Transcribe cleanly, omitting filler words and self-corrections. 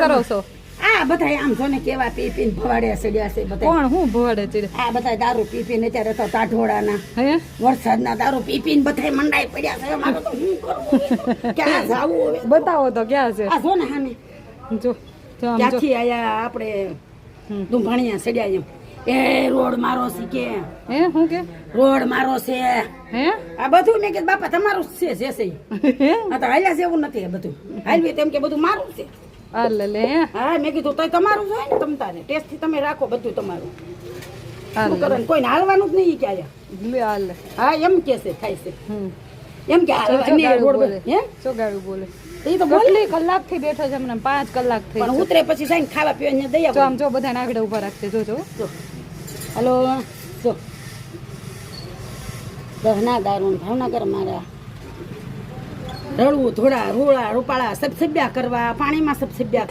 કરો છો આ બધા આમ જો ને કેવા પી પીને ભવાડે સડ્યા છે બધા. કોણ હું ભવાડે ચીરે આ બધા દારૂ પી પીને અત્યારે તો ટાઢોળાના હે વરસાદના દારૂ પી પીને બધા મંડાઈ પડ્યા છે. મારે તો શું કરવું? ક્યાં જાવું હવે? બતાવો તો ક્યાં છે આ જો ને હાને જો જો આમ જો ક્યાંથી આયા આપણે દુંભાણિયા સડ્યા એમ. એ રોડ મારો છે કે હે હું કે રોડ મારો છે. હે આ બધું મેં કીધું બાપા તમારું જ છે જે છે ઈ. આ તો હાલ્યા જેવું નથી આ બધું. હાલવી તેમ કે બધું મારું છે. આ લે લે હા મેં કીધું તો તમારું જ હોય ને તમતારે ટેસ્ટ થી તમે રાખો બધું તમારું. આ શું કરે ને કોઈને હાલવાનું જ નહીં ક્યાં લે આ લે હા એમ કે છે થાય છે એમ કે ચો હાલવાની ગાળું રોડ બોલે હે શું ગાળું બોલે એ તો બોલે કેટલી કલાક થી બેઠો છે મને 5 કલાક થઈ પણ ઉતરે પછી સાઈન ખાવા પીવા દઈ જો આવો. આમ જો બધાને આગળ ઉભા રાખશે જો જો જો હલો જો દહના દારૂ ભાવનગર મારા રળવું થોડા રોળા રૂપાળા સબસબ્યા કરવા પાણીમાં સબસબ્યા કરવા